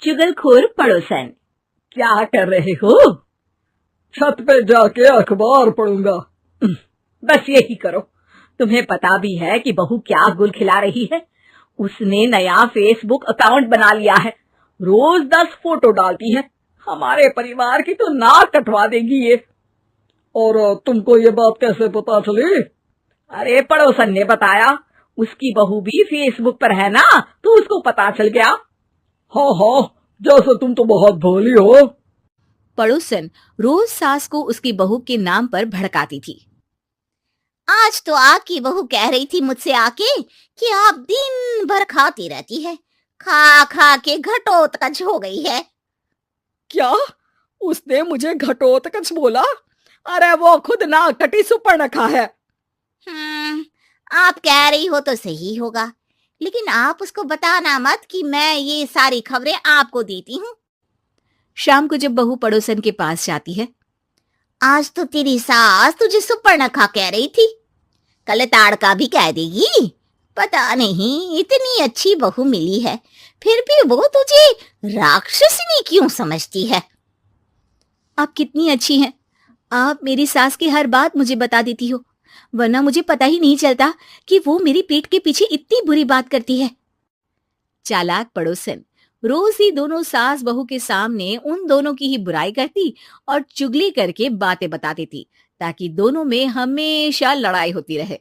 चुगलखोर पड़ोसन। क्या कर रहे हो? छत पे जाके अखबार पढ़ूंगा। बस यही करो। तुम्हें पता भी है कि बहू क्या गुल खिला रही है? उसने नया फेसबुक अकाउंट बना लिया है। रोज 10 फोटो डालती है। हमारे परिवार की तो नाक कटवा देगी ये। और तुमको ये बात कैसे पता चली? अरे पड़ोसन ने बताया। उसकी बहू भी फेसबुक पर है ना, तो उसको पता चल गया। हाँ हाँ, जैसे तुम तो बहुत भोली हो। पड़ोसन रोज सास को उसकी बहू के नाम पर भड़काती थी। आज तो आपकी बहू कह रही थी मुझसे आके कि आप दिन भर खाती रहती है, खा खा के घटोत्कच हो गई है। क्या? उसने मुझे घटोत्कच बोला? अरे वो खुद ना कटी सुपर्णखा है। आप कह रही हो तो सही होगा, लेकिन आप उसको बताना मत कि मैं ये सारी खबरें आपको देती हूँ। शाम को जब बहू पड़ोसन के पास जाती है, आज तो तेरी सास तुझे सुपर्णखा कह रही थी, कल ताड़का भी कह देगी। पता नहीं इतनी अच्छी बहू मिली है, फिर भी वो तुझे राक्षसनी क्यों समझती है? आप कितनी अच्छी हैं। आप मेरी सास की हर बात मुझे बता देती हो, वरना मुझे पता ही नहीं चलता कि वो मेरी पीठ के पीछे इतनी बुरी बात करती है। चालाक पड़ोसन रोज ही दोनों सास बहू के सामने उन दोनों की ही बुराई करती और चुगली करके बातें बता देती, ताकि दोनों में हमेशा लड़ाई होती रहे।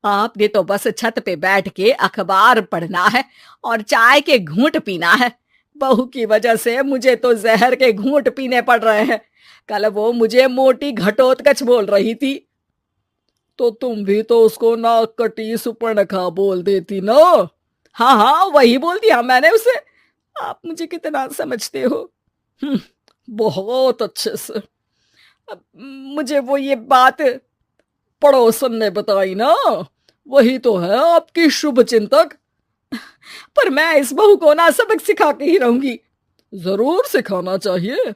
आपने तो बस छत पे बैठ के अखबार पढ़ना है और चाय के घूंट पीना है। बहू की वजह से मुझे तो जहर के घूंट पीने पड़ रहे हैं। कल वो मुझे मोटी घटोत्कच बोल रही थी। तो तुम भी तो उसको नाक कटी सुपर्णखा बोल देती ना। हाँ हाँ, वही बोल दिया मैंने उसे। आप मुझे कितना समझते हो? बहुत अच्छे से। मुझे वो ये बात पड़ोसन ने बताई ना, वही तो है आपकी शुभ चिंतक। पर मैं इस बहू को ना सबक सिखा के ही रहूंगी। जरूर सिखाना चाहिए,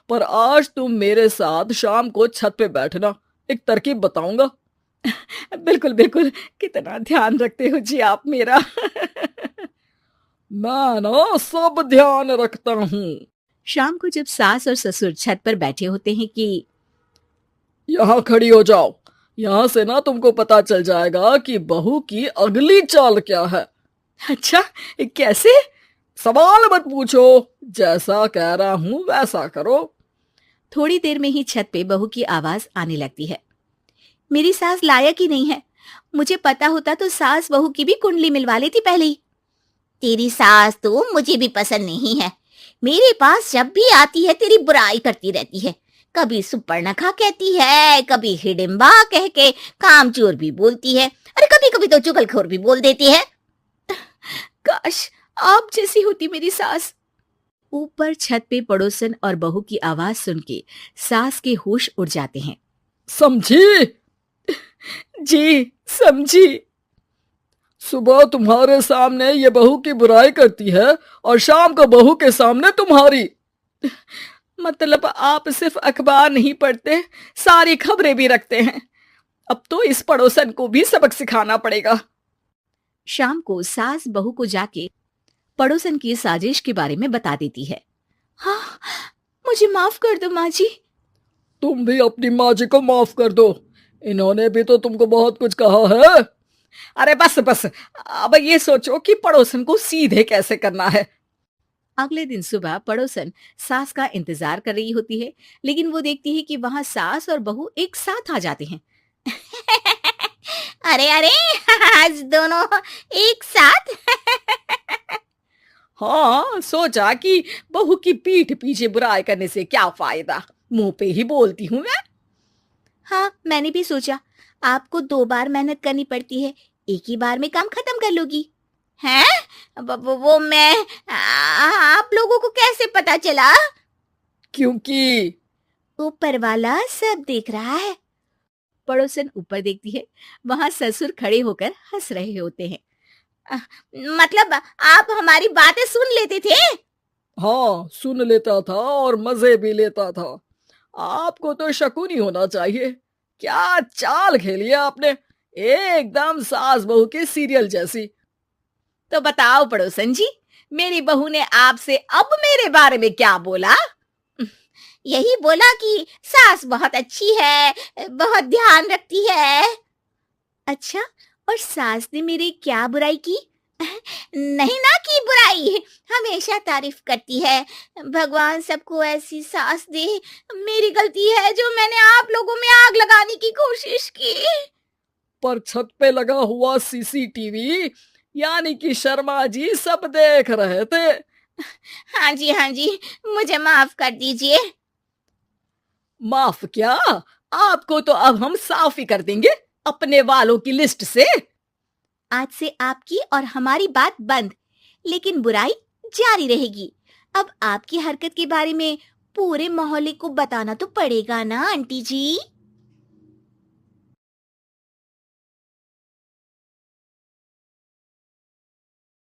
पर आज तुम मेरे साथ शाम को छत पे बैठना, एक तरकीब बताऊंगा। बिल्कुल बिल्कुल, कितना ध्यान रखते हो जी आप मेरा। मैं ना सब ध्यान रखता हूँ। शाम को जब सास और ससुर छत पर बैठे होते हैं कि यहाँ खड़ी हो जाओ, यहाँ से ना तुमको पता चल जाएगा कि बहू की अगली चाल क्या है। अच्छा, कैसे? सवाल मत पूछो, जैसा कह रहा हूँ वैसा करो। थोड़ी देर में ही छत पे बहू की आवाज आने लगती है। मेरी सास लायक ही नहीं है, मुझे पता होता तो सास बहू की भी कुंडली मिलवा लेती पहले ही। तेरी सास तो मुझे भी पसंद नहीं है, मेरे पास जब भी आती है तेरी बुराई करती रहती है। कभी सुपर्णखा कहती है, कभी हिडिंबा कह के कामचोर भी बोलती है, अरे कभी कभी तो चुगलखोर भी बोल देती है। काश आप जैसी होती मेरी सास। ऊपर छत पे पड़ोसन और बहू की आवाज सुन के सास के होश उड़ जाते हैं। समझी? जी समझी। सुबह तुम्हारे सामने ये बहू की बुराई करती है और शाम को बहू के सामने तुम्हारी। मतलब आप सिर्फ अखबार नहीं पढ़ते, सारी खबरें भी रखते हैं। अब तो इस पड़ोसन को भी सबक सिखाना पड़ेगा। शाम को सास बहू को जाके पड़ोसन की साजिश के बारे में बता देती है। हाँ, मुझे माफ कर दो माँ जी। तुम भी अपनी माँ जी को माफ कर दो, इन्होंने भी तो तुमको बहुत कुछ कहा है। अरे बस बस, अब ये सोचो कि पड़ोसन को सीधे कैसे करना है। अगले दिन सुबह पड़ोसन सास का इंतजार कर रही होती है, लेकिन वो देखती है कि वहां सास और बहू एक साथ आ जाते हैं। अरे अरे, आज दोनों एक साथ। हाँ, सोचा कि बहू की पीठ पीछे बुराई करने से क्या फायदा, मुंह पे ही बोलती हूँ मैं। हाँ, मैंने भी सोचा आपको 2 बार मेहनत करनी पड़ती है, एक ही बार में काम खत्म कर लोगी। हैं? वो मैं आप लोगों को कैसे पता चला? क्योंकि ऊपर वाला सब देख रहा है। पड़ोसन ऊपर देखती है, वहां ससुर खड़े होकर हंस रहे होते हैं। मतलब आप हमारी बातें सुन लेते थे? हाँ, सुन लेता था और मजे भी लेता था। आपको तो शकुनी होना चाहिए। क्या चाल खेली है आपने, एकदम सास बहू के सीरियल जैसी। तो बताओ पड़ोसन जी, मेरी बहू ने आपसे अब मेरे बारे में क्या बोला? यही बोला कि सास बहुत अच्छी है, बहुत ध्यान रखती है। अच्छा, और सास ने मेरी क्या बुराई की? नहीं ना की बुराई, हमेशा तारीफ करती है। भगवान सबको ऐसी सास दे। मेरी गलती है जो मैंने आप लोगों में आग लगाने की कोशिश की। पर छत पे लगा हुआ सीसीटीवी यानी कि शर्मा जी सब देख रहे थे। हाँ जी, मुझे माफ कर दीजिए। माफ क्या? आपको तो अब हम साफ ही कर देंगे अपने वालों की लिस्ट से। आज से आपकी और हमारी बात बंद, लेकिन बुराई जारी रहेगी। अब आपकी हरकत के बारे में पूरे मोहल्ले को बताना तो पड़ेगा ना आंटी जी।